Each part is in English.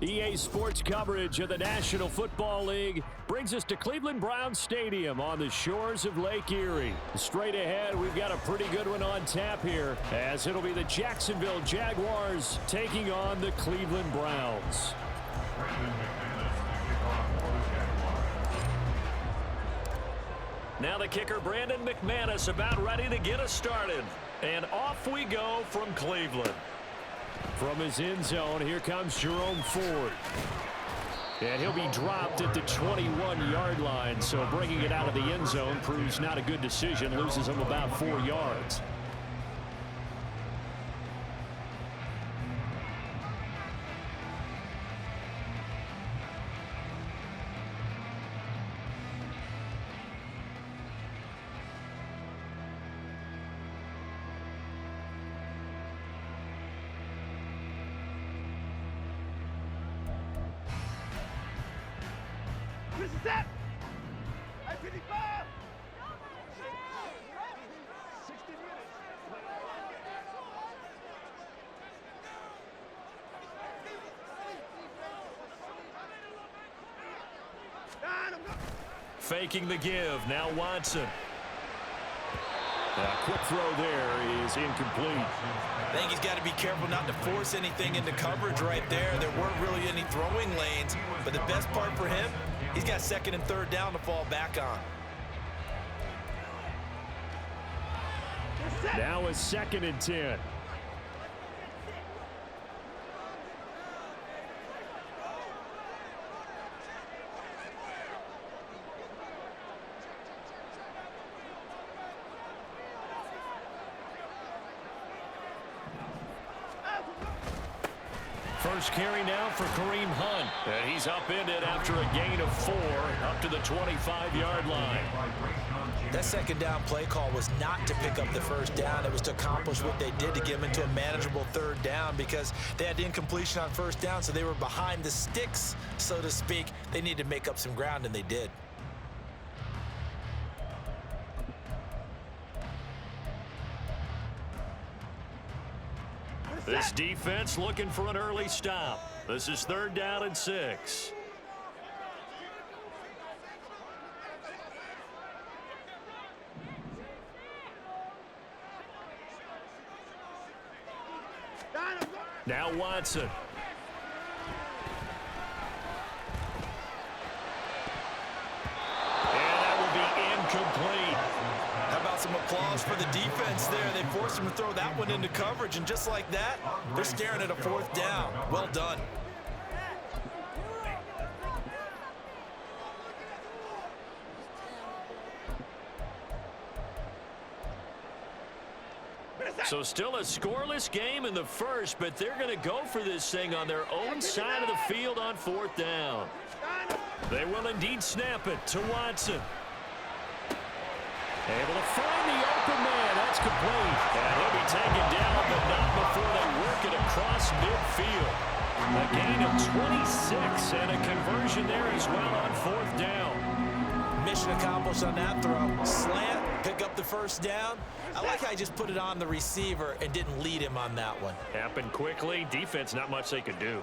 EA Sports coverage of the National Football League brings us to Cleveland Browns Stadium on the shores of Lake Erie. Straight ahead, we've got a pretty good one on tap here, as it'll be the Jacksonville Jaguars taking on the Cleveland Browns. Now the kicker, Brandon McManus, about ready to get us started. And off we go from Cleveland. From his end zone, here comes Jerome Ford. And he'll be dropped at the 21-yard line, so bringing it out of the end zone proves not a good decision, loses him about 4 yards. Faking the give. Now Watson. A quick throw there is incomplete. I think he's got to be careful not to force anything into coverage right there. There weren't really any throwing lanes, but the best part for him, he's got second and third down to fall back on. Now a 2nd and 10. First carry now for Kareem Hunt. And he's upended after a gain of 4 up to the 25-yard line. That second down play call was not to pick up the first down. It was to accomplish what they did to get them into a manageable third down because they had incompletion on first down, so they were behind the sticks, so to speak. They needed to make up some ground, and they did. This defense looking for an early stop. This is 3rd down and 6. Now Watson. And that will be incomplete. How about some applause for the defense there? They forced him to throw that one into coverage, and just like that, they're staring at a 4th down. Well done. So still a scoreless game in the first, but they're going to go for this thing on their own side of the field on 4th down. They will indeed snap it to Watson. Able to find the open man. That's complete. And he'll be taken down, but not before they work it across midfield. A gain of 26 and a conversion there as well on 4th down. Mission accomplished on that throw. Slant, pick up the first down. I like how he just put it on the receiver and didn't lead him on that one. Happened quickly. Defense, not much they could do.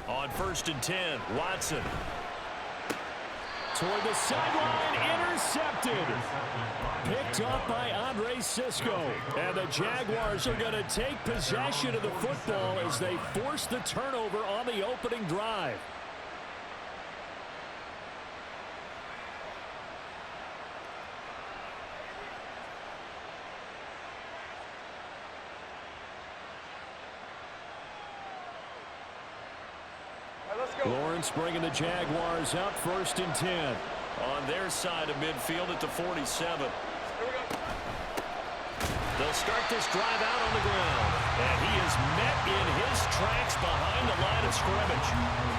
On 1st and 10, Watson. Toward the sideline, intercepted. Picked up by Andre Sisco. And the Jaguars are going to take possession of the football as they force the turnover on the opening drive. Lawrence bringing the Jaguars up 1st and 10 on their side of midfield at the 47. They'll start this drive out on the ground, and he is met in his tracks behind the line of scrimmage.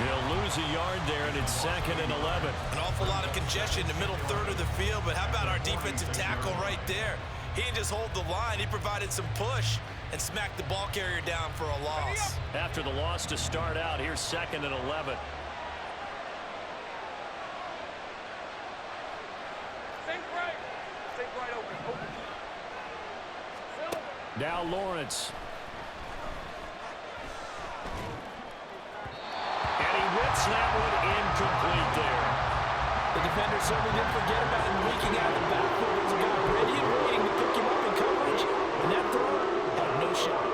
He'll lose a yard there, and it's 2nd and 11. An awful lot of congestion in the middle third of the field, but how about our defensive tackle right there? He didn't just hold the line, he provided some push and smacked the ball carrier down for a loss. After the loss to start out, here's 2nd and 11. Think right. Now Lawrence. And he whips that one incomplete there. The defender certainly didn't forget about him leaking out of the backfield. There's a guy ready and waiting to pick him up in coverage. And that throw had no shot.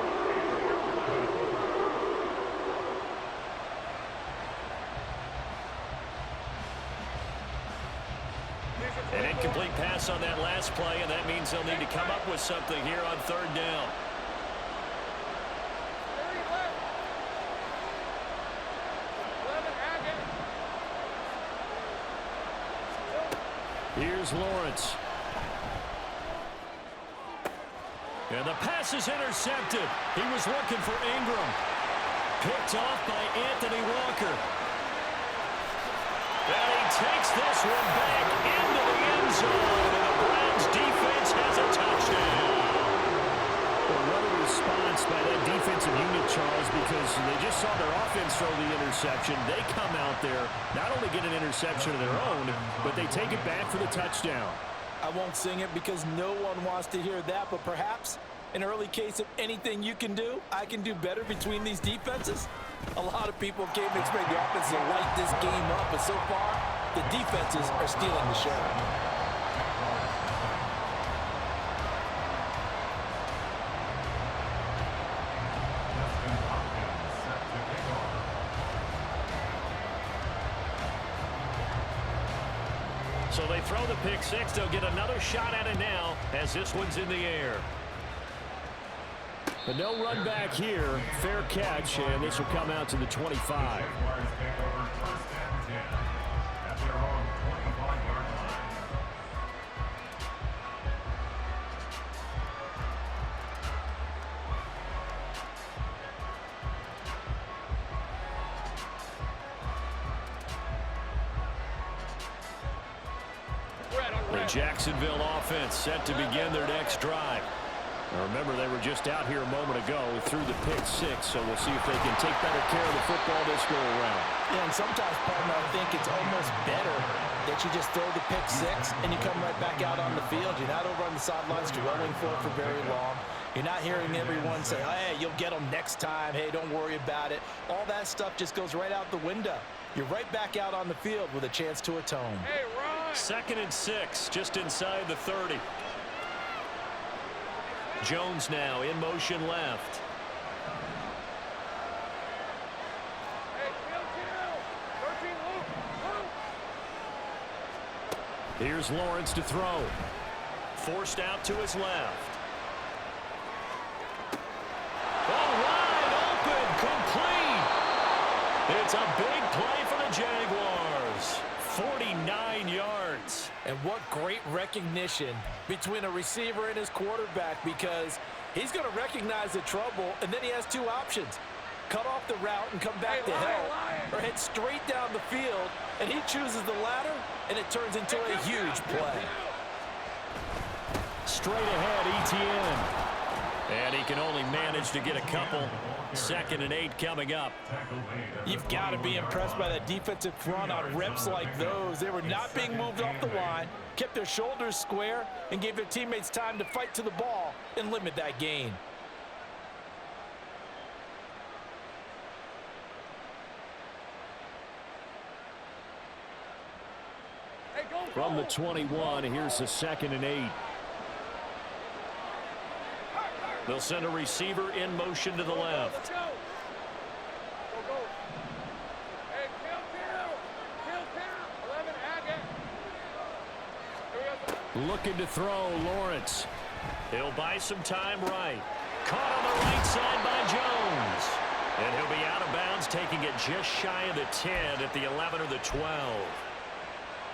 An incomplete pass on that last play, and that means they'll need to come up with something here on third down. Here's Lawrence. And the pass is intercepted. He was looking for Ingram. Picked off by Anthony Walker. And he takes this one back into the end zone. And the Browns defense has a touchdown. Well, what a response by that defensive unit, Charles, because they just saw their offense throw the interception. They come out there, not only get an interception of their own, but they take it back for the touchdown. I won't sing it because no one wants to hear that, but perhaps an early case of anything you can do, I can do better between these defenses. A lot of people came to expect the offense to light this game up, but so far, the defenses are stealing the show. So they throw the pick six. They'll get another shot at it now as this one's in the air. But no run back here. Fair catch, and this will come out to the 25. The Jacksonville offense set to begin their next drive. Now remember, they were just out here a moment ago through the pick six, so we'll see if they can take better care of the football this go around. Yeah, and sometimes, partner, I think it's almost better that you just throw the pick six and you come right back out on the field. You're not over on the sidelines dwelling for it for very long. You're not hearing everyone say, hey, you'll get them next time. Hey, don't worry about it. All that stuff just goes right out the window. You're right back out on the field with a chance to atone. Hey, Ryan. 2nd and 6, just inside the 30. Jones now in motion left. Here's Lawrence to throw. Forced out to his left. Oh, wide open, complete. It's a big play for the Jaguars. 49 yards. And what great recognition between a receiver and his quarterback, because he's going to recognize the trouble, and then he has two options. Cut off the route and come back to help, or head straight down the field, and he chooses the latter, and it turns into a huge play. Straight ahead, Etienne. And he can only manage to get a couple. 2nd and 8 coming up. You've got to be impressed by that defensive front on reps like those. They were not being moved off the line, kept their shoulders square, and gave their teammates time to fight to the ball and limit that gain. From the 21, here's the 2nd and 8. They'll send a receiver in motion to the left. Looking to throw, Lawrence. He'll buy some time right. Caught on the right side by Jones. And he'll be out of bounds, taking it just shy of the 10 at the 11 or the 12.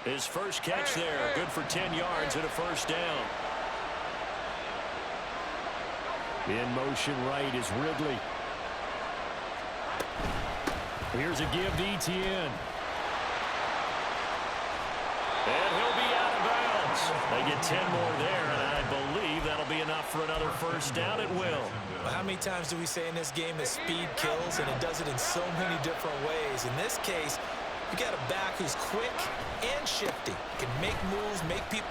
His first catch there, good for 10 yards and a first down. In motion right is Ridley. Here's a give to Etienne. And he'll be out of bounds. They get 10 more there, and I believe that'll be enough for another first down. It will. How many times do we say in this game that speed kills, and it does it in so many different ways? In this case, you got a back who's quick and shifty. Can make moves, make people.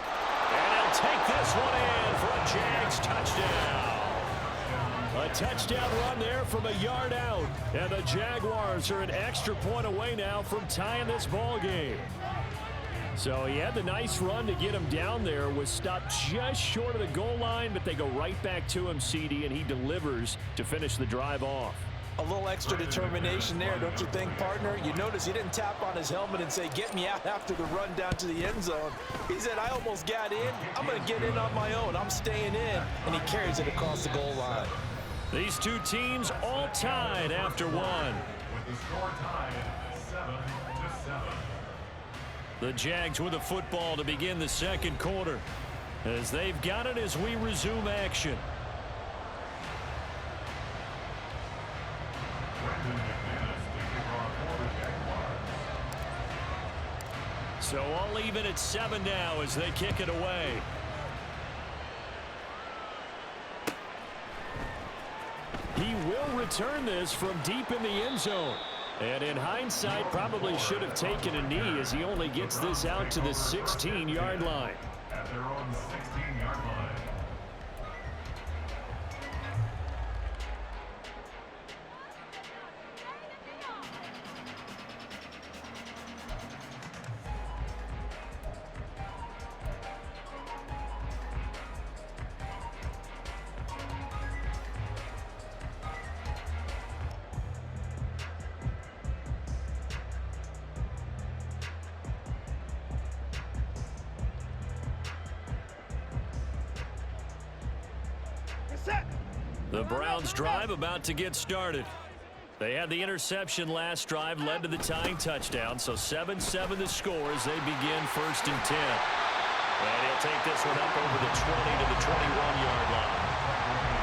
And he'll take this this one in for a Jags touchdown. A touchdown run there from a yard out. And the Jaguars are an extra point away now from tying this ball game. So he had the nice run to get him down there, was stopped just short of the goal line, but they go right back to him, CD, and he delivers to finish the drive off. A little extra determination there, don't you think, partner? You notice he didn't tap on his helmet and say, get me out after the run down to the end zone. He said, I almost got in. I'm going to get in on my own. I'm staying in. And he carries it across the goal line. These two teams all tied after one. With the score tied 7-7. The Jags with the football to begin the second quarter, as they've got it as we resume action. So all even at 7 now as they kick it away. He will return this from deep in the end zone. And in hindsight, probably should have taken a knee as he only gets this out to the 16-yard line. At their own 16-yard line. The Browns drive about to get started. They had the interception last drive, led to the tying touchdown, so 7-7 the score as they begin 1st and 10. And he'll take this one up over the 20 to the 21-yard line.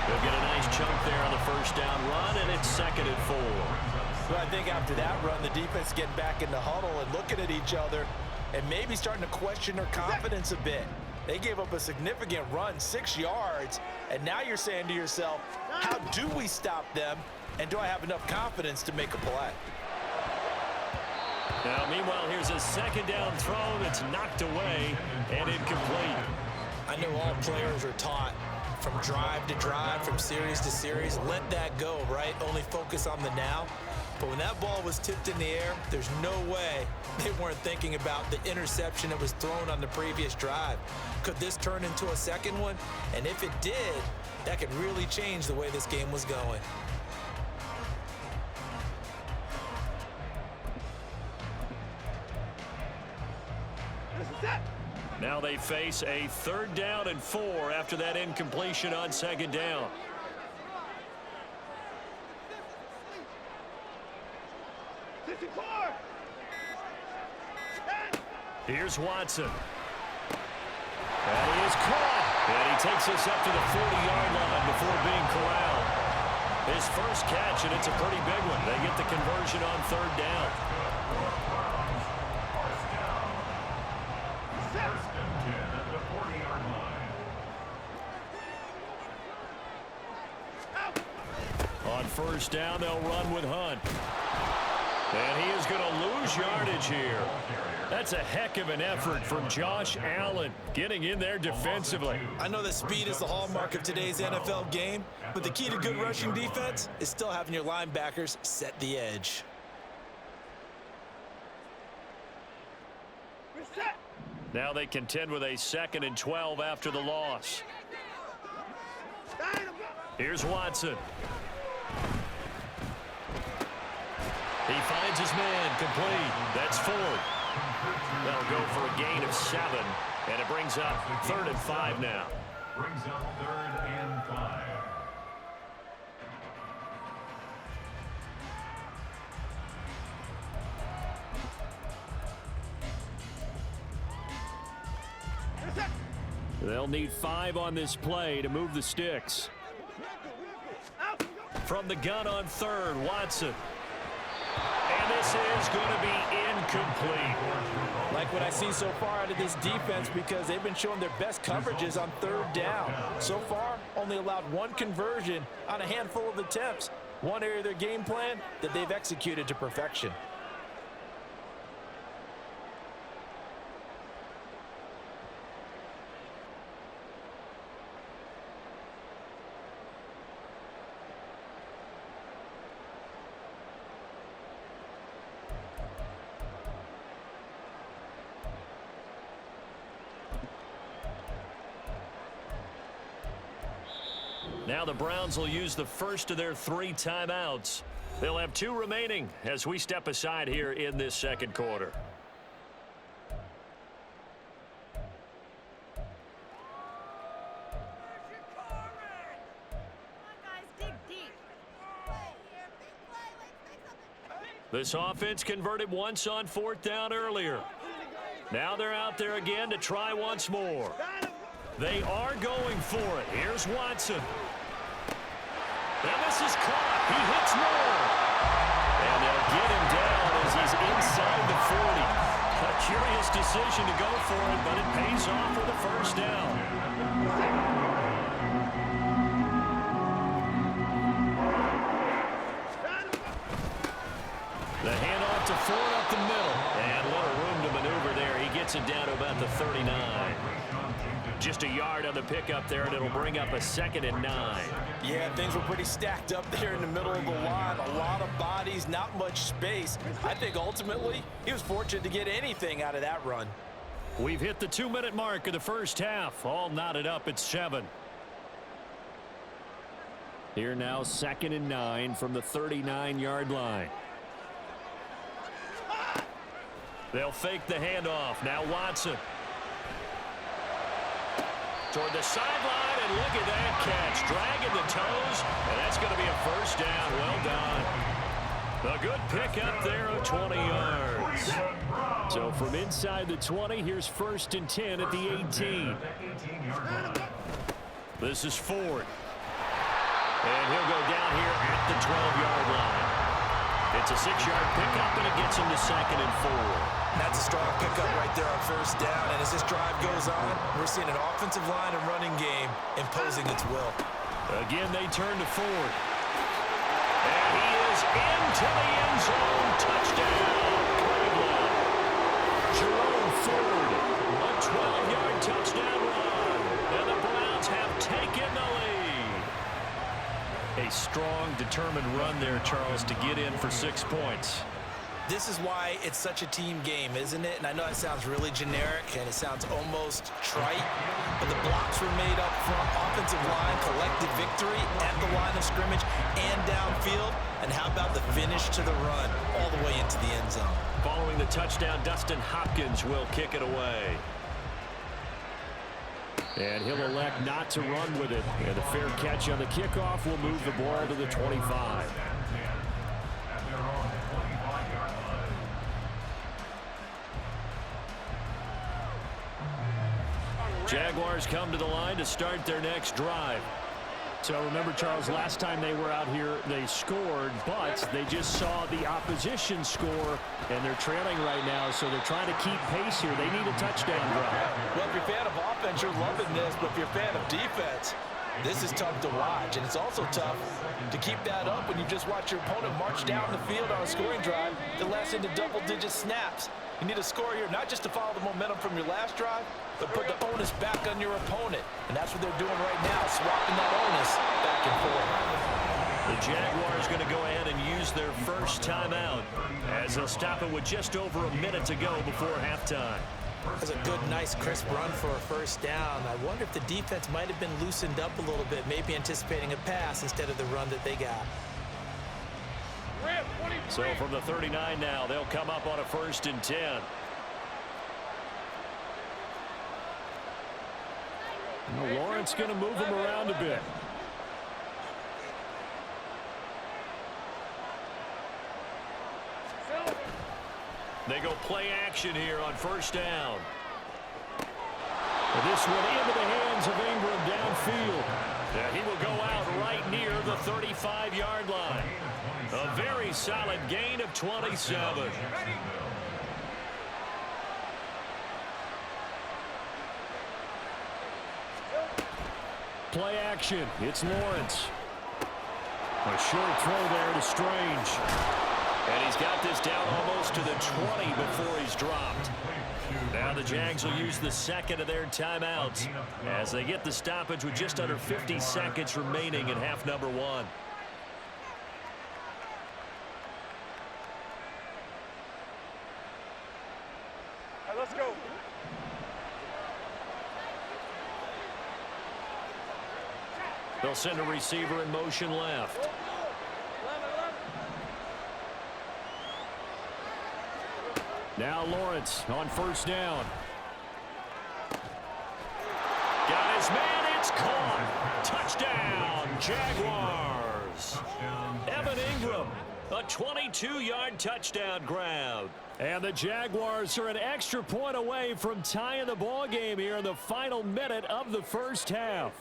They'll get a nice chunk there on the first down run, and it's 2nd and 4. Well, I think after that run, the defense getting back in the huddle and looking at each other and maybe starting to question their confidence a bit. They gave up a significant run, 6 yards, and now you're saying to yourself, how do we stop them, and do I have enough confidence to make a play? Now, meanwhile, here's a 2nd down throw that's knocked away and incomplete. I know all players are taught from drive to drive, from series to series, let that go, right? Only focus on the now. But when that ball was tipped in the air, there's no way they weren't thinking about the interception that was thrown on the previous drive. Could this turn into a second one? And if it did, that could really change the way this game was going. Now they face a 3rd down and 4 after that incompletion on 2nd down. Here's Watson. And he is caught. And he takes us up to the 40-yard line before being corralled. His first catch, and it's a pretty big one. They get the conversion on 3rd down. First and 10 at the 40-yard line. On 1st down, they'll run with Hunt. And he is going to lose yardage here. That's a heck of an effort from Josh Allen getting in there defensively. I know that speed is the hallmark of today's NFL game, but the key to good rushing defense is still having your linebackers set the edge. Now they contend with a 2nd and 12 after the loss. Here's Watson. He finds his man complete. That's Ford. They'll go for a gain of 7, and it brings up 3rd and 5 now. Brings up 3rd and 5. They'll need 5 on this play to move the sticks. From the gun on 3rd, Watson. And this is going to be incomplete. Like what I see so far out of this defense, because they've been showing their best coverages on 3rd down. So far, only allowed 1 conversion on a handful of attempts. One area of their game plan that they've executed to perfection. Now the Browns will use the first of their 3 timeouts. They'll have 2 remaining as we step aside here in this second quarter. This offense converted once on 4th down earlier. Now they're out there again to try once more. They are going for it. Here's Watson. And this is caught. He hits Moore. And they'll get him down as he's inside the 40. A curious decision to go for it, but it pays off with a first down. The handoff to Ford up the middle. And little room to maneuver there. He gets it down to about the 39. Just a yard on the pickup there, and it'll bring up a 2nd and 9. Yeah, things were pretty stacked up there in the middle of the line. A lot of bodies, not much space. I think ultimately he was fortunate to get anything out of that run. We've hit the 2-minute mark of the first half. All knotted up at 7. Here now, 2nd and 9 from the 39-yard line. They'll fake the handoff. Now Watson. Toward the sideline, and look at that catch. Dragging the toes, and that's going to be a first down. Well done. A good pickup there of 20 yards. So from inside the 20, here's 1st and 10 at the 18. This is Ford. And he'll go down here at the 12-yard line. It's a 6-yard pickup, and it gets him to 2nd and 4. That's a strong pickup right there on first down. And as this drive goes on, we're seeing an offensive line and running game imposing its will. Again, they turn to Ford. And he is into the end zone. Touchdown, Cleveland. Jerome Ford, a 12-yard touchdown run. And the Browns have taken the lead. A strong, determined run there, Charles, to get in for 6 points. This is why it's such a team game, isn't it? And I know that sounds really generic and it sounds almost trite, but the blocks were made up front, offensive line, collective victory at the line of scrimmage and downfield. And how about the finish to the run all the way into the end zone? Following the touchdown, Dustin Hopkins will kick it away. And he'll elect not to run with it. And a fair catch on the kickoff will move the ball to the 25. Jaguars come to the line to start their next drive. So remember, Charles, last time they were out here, they scored, but they just saw the opposition score, and they're trailing right now, so they're trying to keep pace here. They need a touchdown drive. Well, if you're a fan of offense, you're loving this, but if you're a fan of defense, this is tough to watch, and it's also tough to keep that up when you just watch your opponent march down the field on a scoring drive that lasts into double-digit snaps. You need a score here, not just to follow the momentum from your last drive, but put the onus back on your opponent. And that's what they're doing right now, swapping that onus back and forth. The Jaguars going to go ahead and use their first timeout as they'll stop it with just over a minute to go before halftime. That's a good, nice, crisp run for a first down. I wonder if the defense might have been loosened up a little bit, maybe anticipating a pass instead of the run that they got. So from the 39 now, they'll come up on a 1st and 10. Well, Lawrence going to move him around a bit. They go play action here on 1st down. And this one into the hands of Ingram downfield. Yeah, he will go out right near the 35-yard line. A very solid gain of 27. Play action. It's Lawrence. A short throw there to Strange. And he's got this down almost to the 20 before he's dropped. Now the Jags will use the 2nd of their timeouts as they get the stoppage with just under 50 seconds remaining in half number 1. Let's go. They'll send a receiver in motion left. Now Lawrence on first down. Got his man, it's caught. Touchdown, Jaguars. Evan Ingram, a 22-yard touchdown grab. And the Jaguars are an extra point away from tying the ball game here in the final minute of the first half.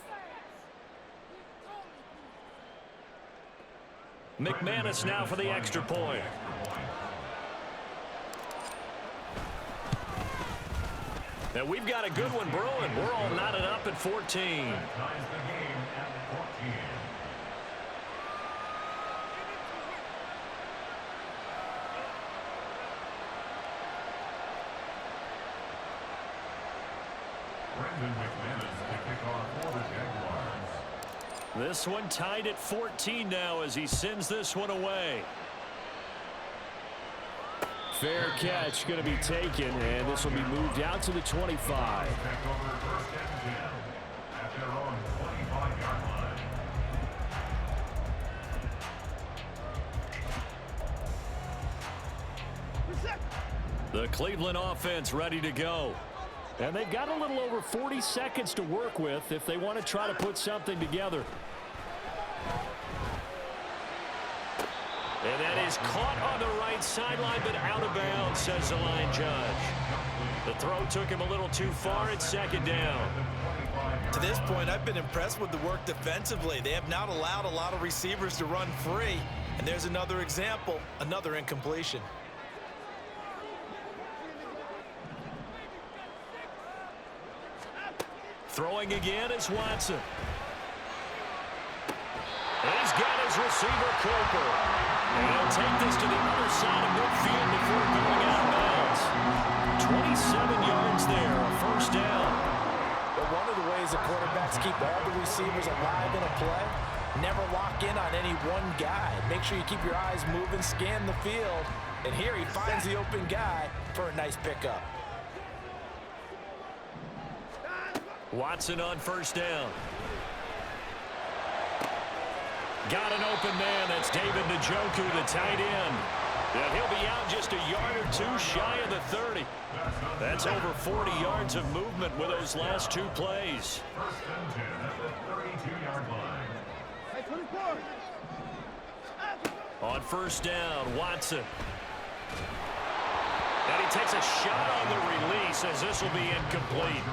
McManus now for the extra point. And we've got a good one brewing. We're all knotted up at 14. Ties the game at 14. Brendan McManus to kick off for the Jaguars. This one tied at 14 now as he sends this one away. Fair catch going to be taken, and this will be moved out to the 25. Back over first and 10 at their own 25-yard line. The Cleveland offense ready to go. And they've got a little over 40 seconds to work with if they want to try to put something together. And that is caught on the right sideline, but out of bounds, says the line judge. The throw took him a little too far at second down. To this point, I've been impressed with the work defensively. They have not allowed a lot of receivers to run free. And there's another example, another incompletion. Throwing again is Watson. He's got his receiver, Cooper. And he'll take this to the other side of midfield before going out of bounds. 27 yards there, a first down. But one of the ways the quarterbacks keep all the receivers alive in a play, never lock in on any one guy. Make sure you keep your eyes moving, scan the field. And here he finds the open guy for a nice pickup. Watson on first down. Got an open man. That's David Njoku, the tight end. And he'll be out just a yard or two shy of the 30. That's over 40 yards of movement with those last two plays. First and 10 at the 32-yard line. On first down, Watson. And he takes a shot on the release as this will be incomplete.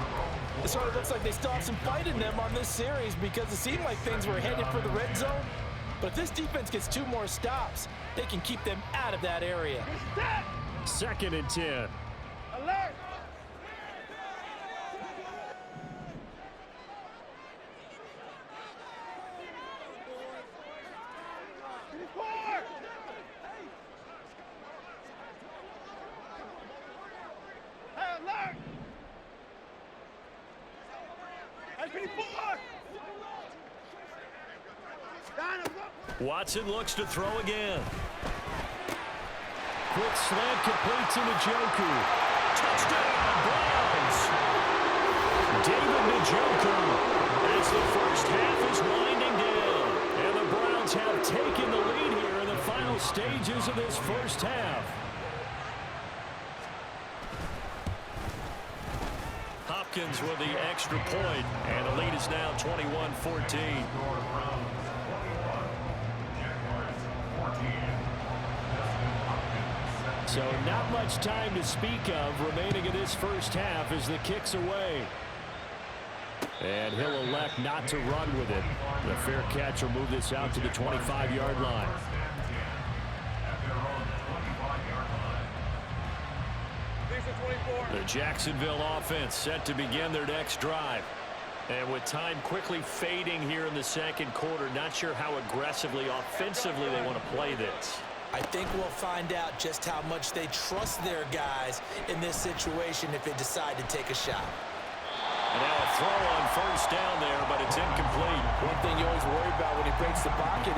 It sort of looks like they still have some fight in them on this series because it seemed like things were headed for the red zone. But if this defense gets 2 more stops, they can keep them out of that area. Second and 10. Alert! Watson looks to throw again. Quick slant complete to Njoku. Touchdown, Browns! David Njoku as the first half is winding down. And the Browns have taken the lead here in the final stages of this first half. Hopkins with the extra point, and the lead is now 21-14. So not much time to speak of remaining in this first half as the kick's away. And he'll elect not to run with it. The fair catch will move this out to the 25-yard line. The Jacksonville offense set to begin their next drive. And with time quickly fading here in the second quarter, not sure how aggressively, offensively they want to play this. I think we'll find out just how much they trust their guys in this situation if they decide to take a shot. And now a throw on first down there, but it's incomplete. One thing you always worry about when he breaks the pocket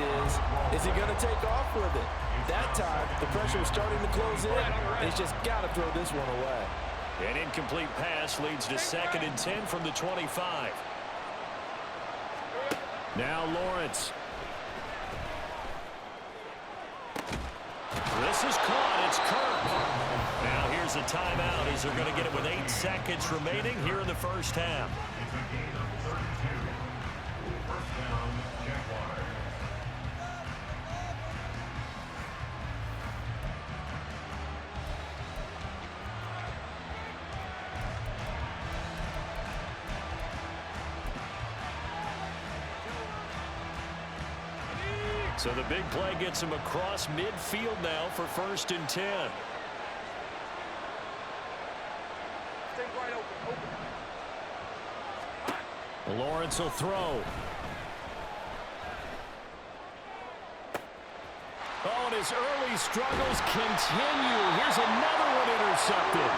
is he going to take off with it? That time, the pressure was starting to close in, and he's just got to throw this one away. An incomplete pass leads to second and 10 from the 25. Now Lawrence. This is caught. It's Kirk. Now here's a timeout as they're going to get it with 8 seconds remaining here in the first half. It's a gain of 32. First down, Jaguars. So the big play gets him across midfield now for 1st and 10. Stay wide open. Lawrence will throw. Oh, and his early struggles continue. Here's another one intercepted.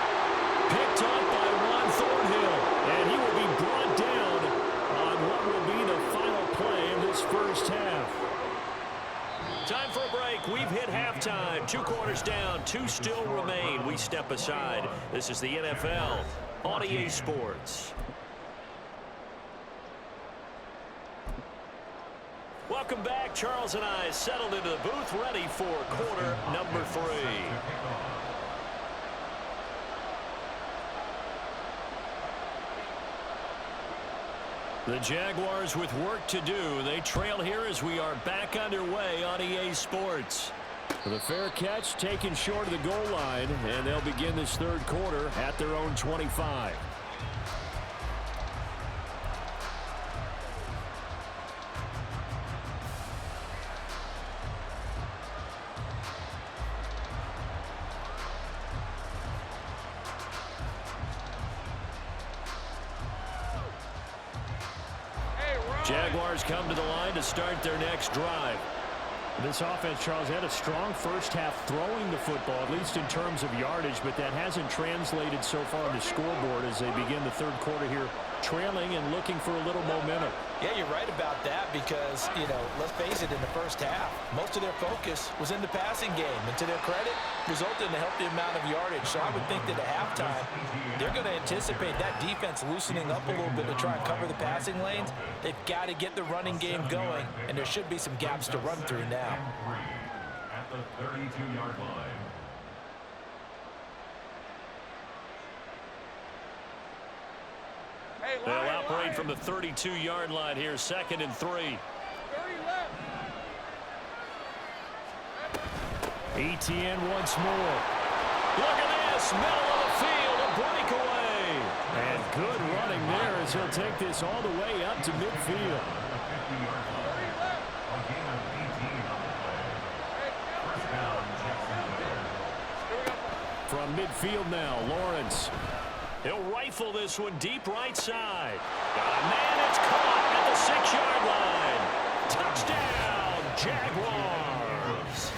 Picked up by Juan Thornhill. And he will be brought down on what will be the final play of this first half. Time for a break. We've hit halftime. 2 quarters down. 2 still remain. We step aside. This is the NFL on EA Sports. Welcome back. Charles and I settled into the booth, ready for quarter number 3. The Jaguars with work to do. They trail here as we are back underway on EA Sports. The fair catch taken short of the goal line, and they'll begin this 3rd quarter at their own 25. Jaguars come to the line to start their next drive. This offense, Charles, had a strong first half throwing the football, at least in terms of yardage, but that hasn't translated so far on the scoreboard as they begin the 3rd quarter here, trailing and looking for a little momentum. Yeah, you're right about that because, you know, let's face it, in the first half, most of their focus was in the passing game. And to their credit, resulted in a healthy amount of yardage. So I would think that at halftime, they're going to anticipate that defense loosening up a little bit to try and cover the passing lanes. They've got to get the running game going, and there should be some gaps to run through now. At the 32-yard line. They'll operate from the 32-yard line here, 2nd and 3. 30 left. ETN once more. Look at this, middle of the field, a breakaway. And good running there as he'll take this all the way up to midfield. From midfield now, Lawrence. He'll rifle this one deep right side. And man, it's caught at the 6-yard line. Touchdown, Jaguars.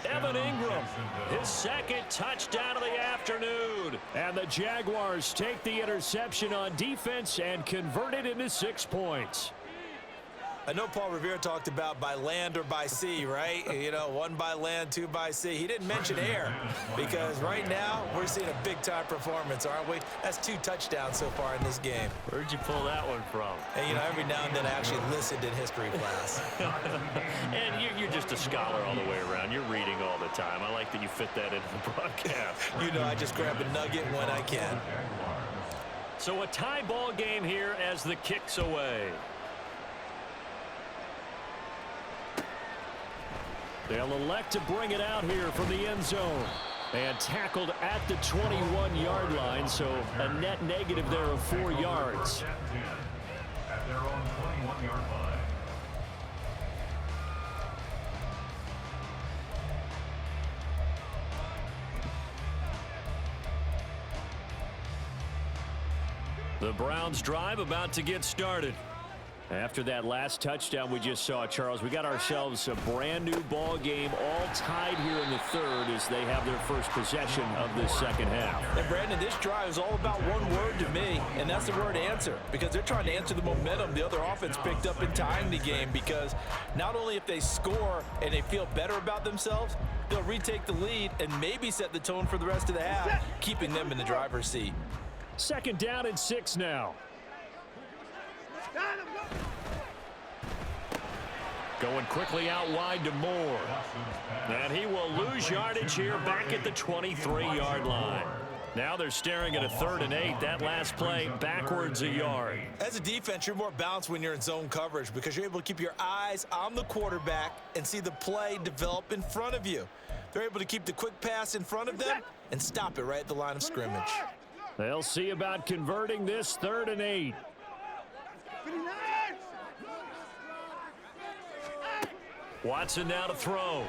Evan Ingram, his 2nd touchdown of the afternoon. And the Jaguars take the interception on defense and convert it into 6 points. I know Paul Revere talked about by land or by sea, right? You know, 1 by land, 2 by sea. He didn't mention air because right now we're seeing a big-time performance, aren't we? That's 2 touchdowns so far in this game. Where'd you pull that one from? And, you know, every now and then I actually listened in history class. And you're just a scholar all the way around. You're reading all the time. I like that you fit that into the broadcast. You know, I just grab a nugget when I can. So a tie ball game here as the kick's away. They'll elect to bring it out here from the end zone. And tackled at the 21-yard line, so a net negative there of 4 yards. At their own 21-yard line. The Browns drive about to get started. After that last touchdown we just saw, Charles, we got ourselves a brand new ball game, all tied here in the 3rd as they have their first possession of this 2nd half. And Brandon, this drive is all about one word to me, and that's the word answer, because they're trying to answer the momentum the other offense picked up in tying the game, because not only if they score and they feel better about themselves, they'll retake the lead and maybe set the tone for the rest of the half, keeping them in the driver's seat. 2nd down and 6 now. Going quickly out wide to Moore. And he will lose yardage here back at the 23-yard line. Now they're staring at a 3rd and 8. That last play backwards a yard. As a defense, you're more balanced when you're in zone coverage because you're able to keep your eyes on the quarterback and see the play develop in front of you. They're able to keep the quick pass in front of them and stop it right at the line of scrimmage. They'll see about converting this 3rd and 8. Watson now to throw.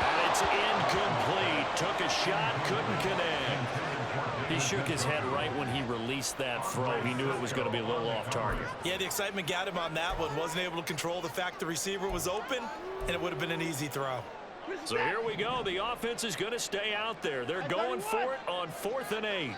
And it's incomplete. Took a shot, couldn't connect. He shook his head right when he released that throw. He knew it was going to be a little off target. Yeah, the excitement got him on that one. Wasn't able to control the fact the receiver was open, and it would have been an easy throw. So here we go. The offense is going to stay out there. They're going for it on 4th and 8.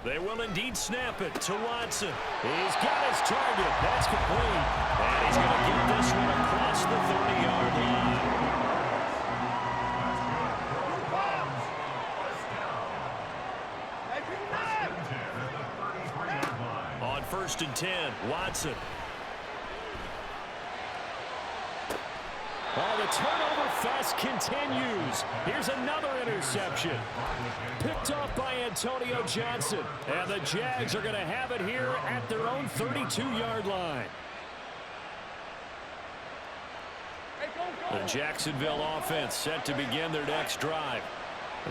They will indeed snap it to Watson. He's got his target. That's complete. And he's going to get this one across the 30-yard line. On 1st and 10, Watson. Oh, the turnover fest continues. Here's another interception. Picked off by Antonio Johnson. And the Jags are going to have it here at their own 32-yard line. The Jacksonville offense set to begin their next drive.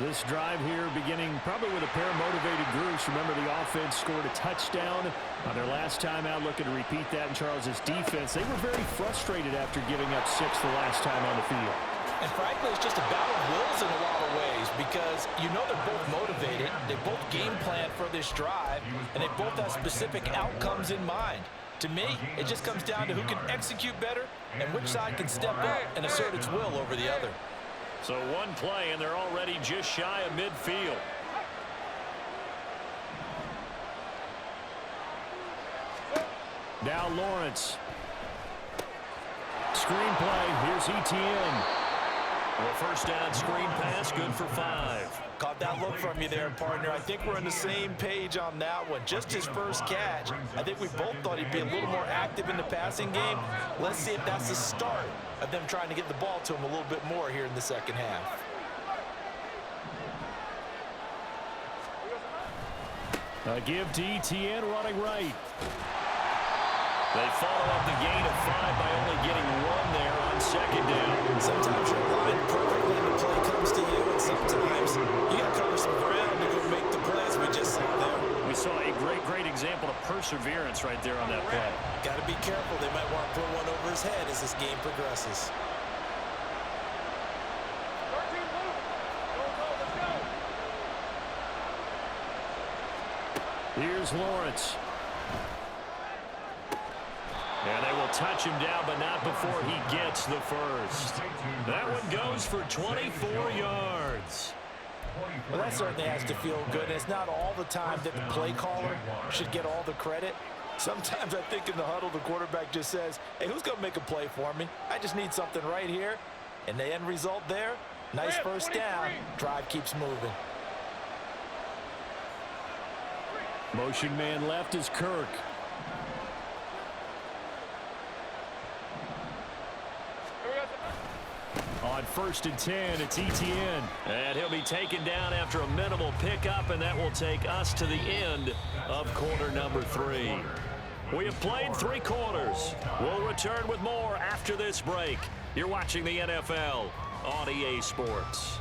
This drive here beginning probably with a pair of motivated groups. Remember, the offense scored a touchdown on their last time out, looking to repeat that in Charles's defense. They were very frustrated after giving up 6 the last time on the field. And frankly, it's just a battle of wills in a lot of ways because you know they're both motivated, they both game plan for this drive, and they both have specific outcomes in mind. To me, it just comes down to who can execute better and which side can step up and assert its will over the other. So one play, and they're already just shy of midfield. Now Lawrence. Screenplay. Here's Etienne. Well, first down screen pass, good for 5. Caught that look from you there, partner. I think we're on the same page on that one. Just his first catch. I think we both thought he'd be a little more active in the passing game. Let's see if that's the start of them trying to get the ball to him a little bit more here in the second half. A give to Etienne running right. They follow up the gain of 5 by only getting 1 there on 2nd down. Sometimes you're aligned perfectly and the play comes to you, and sometimes you got to cover some ground to go make the plays we just saw there. We saw a great example of perseverance right there on that play. Got to be careful. They might want to throw one over his head as this game progresses. Here's Lawrence. And they will touch him down, but not before he gets the first. That one goes for 24 yards. Well, that certainly has to feel good. And it's not all the time that the play caller should get all the credit. Sometimes I think in the huddle, the quarterback just says, hey, who's going to make a play for me? I just need something right here. And the end result there, nice first down. Drive keeps moving. Motion man left is Kirk. On 1st and 10, it's Etienne. And he'll be taken down after a minimal pickup, and that will take us to the end of quarter number 3. We have played 3 quarters. We'll return with more after this break. You're watching the NFL on EA Sports.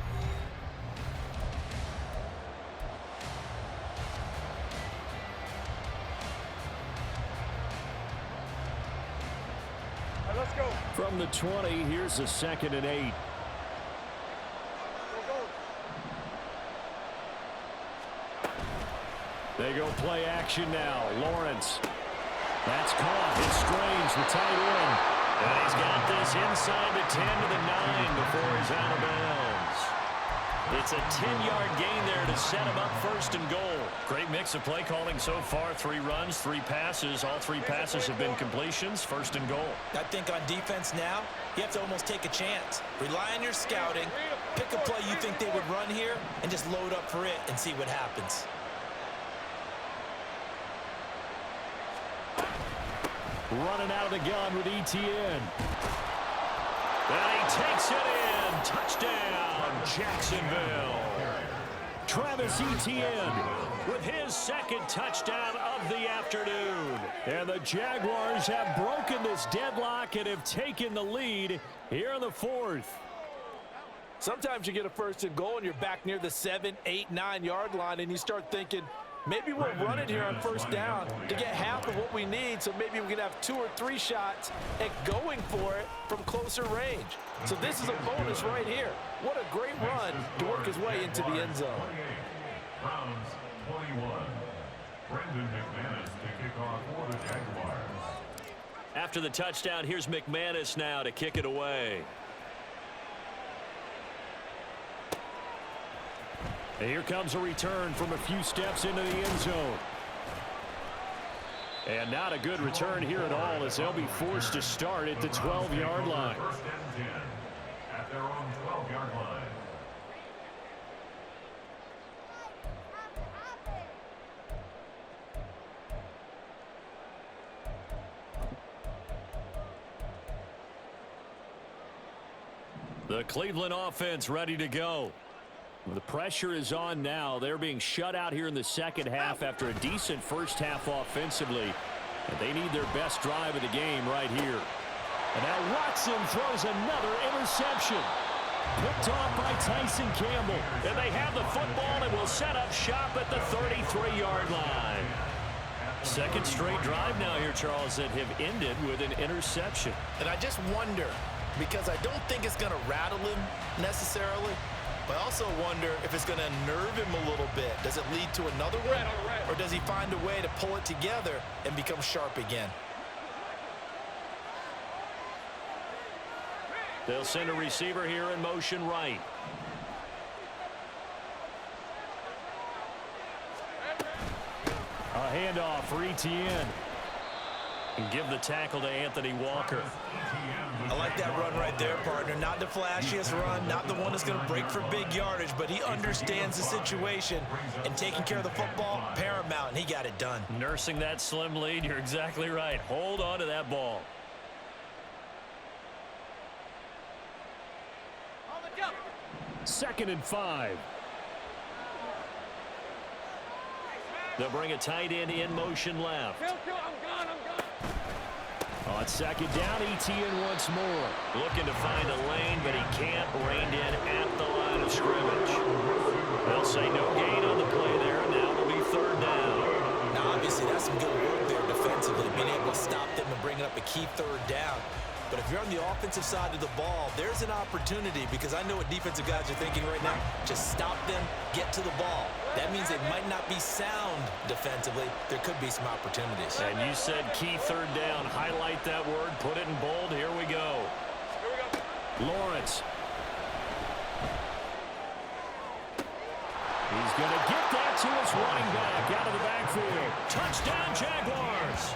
Let's go. From the 20, here's a 2nd and 8. They go play action now. Lawrence. That's caught. It's Strange, the tight end. And he's got this inside the 10 to the 9 before he's out of bounds. It's a 10-yard gain there to set him up first and goal. Great mix of play calling so far. 3 runs, 3 passes. All 3 passes have been completions. First and goal. I think on defense now, you have to almost take a chance. Rely on your scouting. Pick a play you think they would run here and just load up for it and see what happens. Running out of the gun with ETN. And he takes it in. Touchdown, Jacksonville. Travis Etienne with his 2nd touchdown of the afternoon. And the Jaguars have broken this deadlock and have taken the lead here in the 4th. Sometimes you get a 1st and goal and you're back near the 7, 8, 9-yard line and you start thinking, maybe we'll run it here on 1st down to get half of what we need, so maybe we can have 2 or 3 shots at going for it from closer range. So this is a bonus right here. What a great run to work his way into the end zone. Browns 21. Brendan McManus to kick off for the Jaguars. After the touchdown, here's McManus now to kick it away. And here comes a return from a few steps into the end zone. And not a good return here at all, as they'll be forced to start at the 12-yard line. 1st and 10 at their own 12-yard line. The Cleveland offense ready to go. The pressure is on now. They're being shut out here in the 2nd half after a decent 1st half offensively. And they need their best drive of the game right here. And now Watson throws another interception. Picked off by Tyson Campbell. And they have the football and will set up shop at the 33-yard line. 2nd straight drive now here, Charles, that have ended with an interception. And I just wonder, because I don't think it's going to rattle him necessarily, but I also wonder if it's going to nerve him a little bit. Does it lead to another one? Or does he find a way to pull it together and become sharp again? They'll send a receiver here in motion right. A handoff for Etienne. And give the tackle to Anthony Walker. I like that run right there, partner. Not the flashiest run, not the one that's going to break for big yardage, but he understands the situation, and taking care of the football, paramount, and he got it done. Nursing that slim lead, you're exactly right. Hold on to that ball. On the jump. 2nd and 5. They'll bring a tight end in motion left. Kill, I'm gone. On 2nd down, Etienne once more. Looking to find a lane, but he can't. Reined in at the line of scrimmage. They'll say no gain on the play there. Now it'll be 3rd down. Now, obviously, that's some good work there defensively, being able to stop them and bring up a key 3rd down. But if you're on the offensive side of the ball, there's an opportunity, because I know what defensive guys are thinking right now. Just stop them, get to the ball. That means they might not be sound defensively. There could be some opportunities. And you said key 3rd down. Highlight that word. Put it in bold. Here we go. Here we go. Lawrence. He's going to get that to his running back out of the backfield. Touchdown, Jaguars.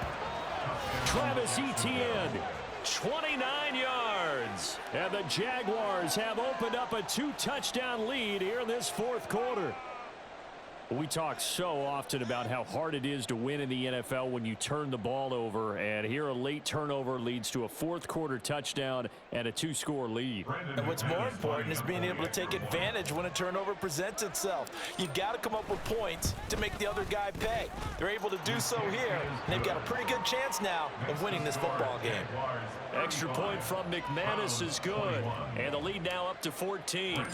Travis Etienne. 29 yards. And the Jaguars have opened up a 2-touchdown lead here in this 4th quarter. We talk so often about how hard it is to win in the NFL when you turn the ball over, and here a late turnover leads to a 4th quarter touchdown and a 2-score lead. And what's more important is being able to take advantage when a turnover presents itself. You've got to come up with points to make the other guy pay. They're able to do so here, and they've got a pretty good chance now of winning this football game. Extra point from McManus is good. And the lead now up to 14.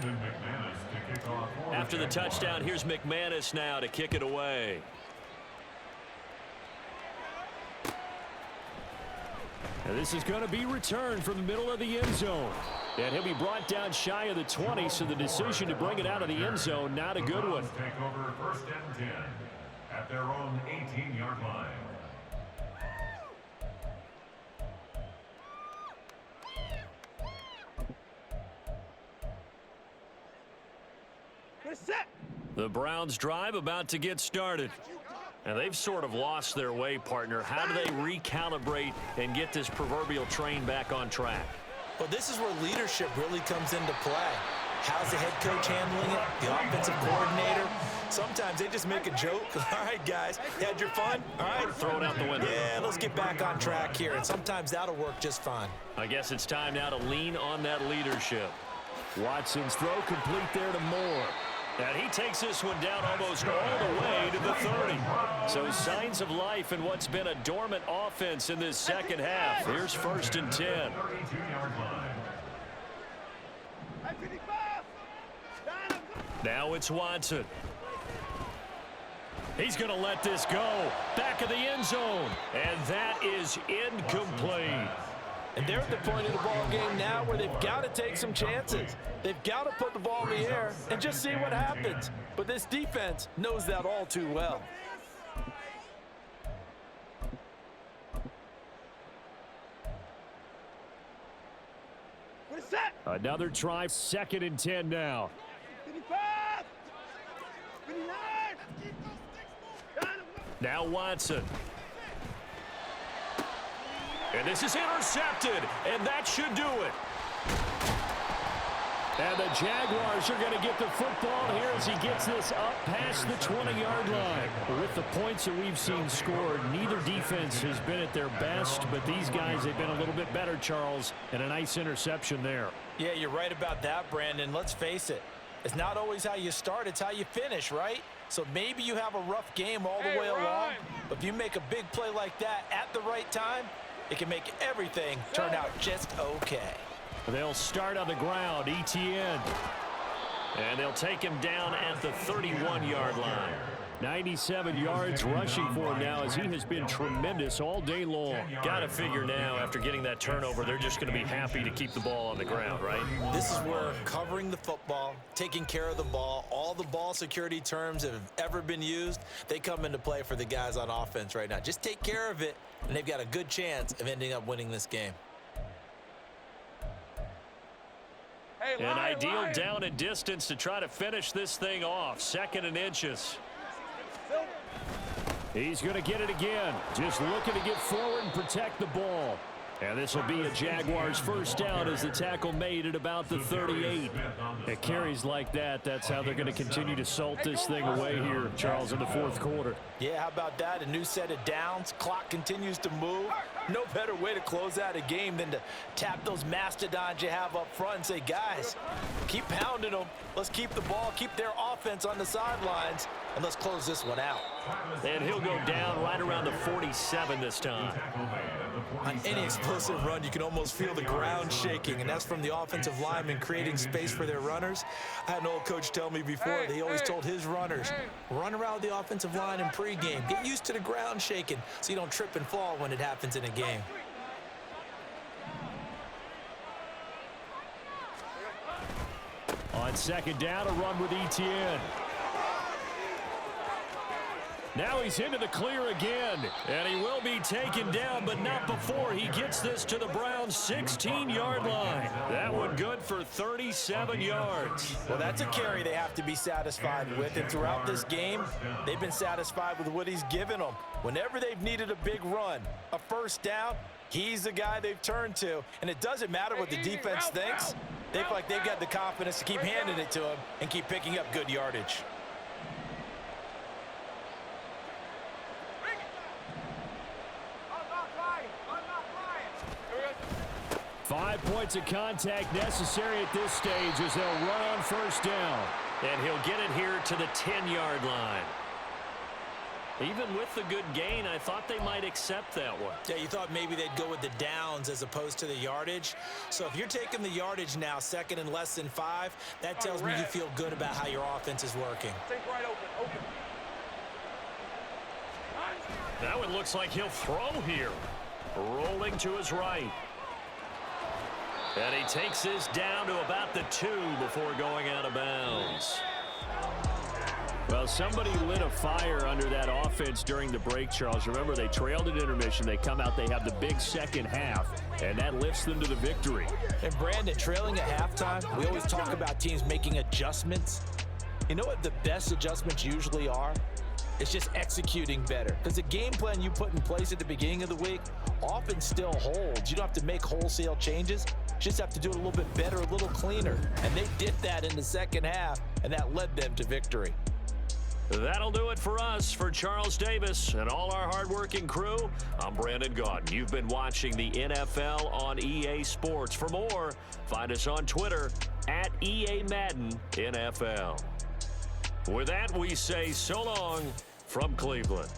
After the touchdown, here's McManus now to kick it away. And this is going to be returned from the middle of the end zone. And he'll be brought down shy of the 20, so the decision to bring it out of the end zone, not a good one. Take over 1st and 10 at their own 18-yard line. The Browns drive about to get started. And they've sort of lost their way, partner. How do they recalibrate and get this proverbial train back on track? Well, this is where leadership really comes into play. How's the head coach handling it? The offensive coordinator? Sometimes they just make a joke. All right, guys, you had your fun? All right. Throw it out the window. Yeah, let's get back on track here. And sometimes that'll work just fine. I guess it's time now to lean on that leadership. Watson's throw complete there to Moore. And he takes this one down almost all the way to the 30. So signs of life in what's been a dormant offense in this second half. Here's 1st and 10. 32-yard line. Now it's Watson. He's going to let this go. Back of the end zone. And that is incomplete. And they're at the point of the ball game now where they've got to take some chances. They've got to put the ball in the air and just see what happens. But this defense knows that all too well. Another try, 2nd and 10 now. Now Watson. And this is intercepted, and that should do it. And the Jaguars are going to get the football here as he gets this up past the 20-yard line. With the points that we've seen scored, neither defense has been at their best, but these guys have been a little bit better, Charles, and a nice interception there. Yeah, you're right about that, Brandon. Let's face it. It's not always how you start, it's how you finish, right? So maybe you have a rough game all the way along, but if you make a big play like that at the right time, it can make everything turn out just okay. They'll start on the ground, Etienne. And they'll take him down at the 31-yard line. 97 yards rushing for him now as he has been tremendous all day long. Got to figure now, after getting that turnover, they're just going to be happy to keep the ball on the ground, right? This is where covering the football, taking care of the ball, all the ball security terms that have ever been used, they come into play for the guys on offense right now. Just take care of it, and they've got a good chance of ending up winning this game. An ideal down and distance to try to finish this thing off. 2nd and inches. He's going to get it again. Just looking to get forward and protect the ball. And this will be a Jaguars first down as the tackle made at about the 38. It carries like that. That's how they're going to continue to salt this thing away here, Charles, in the 4th quarter. Yeah, how about that? A new set of downs. Clock continues to move. No better way to close out a game than to tap those mastodons you have up front and say, guys, keep pounding them. Let's keep the ball, keep their offense on the sidelines, and let's close this one out. And he'll go down right around the 47 this time. On any explosive run, you can almost feel the ground shaking, and that's from the offensive linemen creating space for their runners. I had an old coach tell me before, he always told his runners, run around the offensive line in pregame. Get used to the ground shaking so you don't trip and fall when it happens in a game. On 2nd down, a run with Etienne. Now he's into the clear again, and he will be taken down, but not before he gets this to the Browns' 16-yard line. That one good for 37 yards. Well, that's a carry they have to be satisfied with, and throughout this game, they've been satisfied with what he's given them. Whenever they've needed a big run, a first down, he's the guy they've turned to, and it doesn't matter what the defense thinks. They feel like they've got the confidence to keep handing it to him and keep picking up good yardage. 5 points of contact necessary at this stage as they'll run on first down. And he'll get it here to the 10-yard line. Even with the good gain, I thought they might accept that one. Yeah, you thought maybe they'd go with the downs as opposed to the yardage. So if you're taking the yardage now, 2nd and less than 5, that tells me you feel good about how your offense is working. Think right open. That one looks like he'll throw here. Rolling to his right. And he takes this down to about the 2 before going out of bounds. Well, somebody lit a fire under that offense during the break, Charles. Remember, they trailed at intermission. They come out, they have the big second half, and that lifts them to the victory. And Brandon, trailing at halftime, we always talk about teams making adjustments. You know what the best adjustments usually are? It's just executing better. Because the game plan you put in place at the beginning of the week often still holds. You don't have to make wholesale changes. You just have to do it a little bit better, a little cleaner. And they did that in the second half, and that led them to victory. That'll do it for us. For Charles Davis and all our hardworking crew, I'm Brandon Gaudin. You've been watching the NFL on EA Sports. For more, find us on Twitter at EA Madden NFL. With that, we say so long from Cleveland.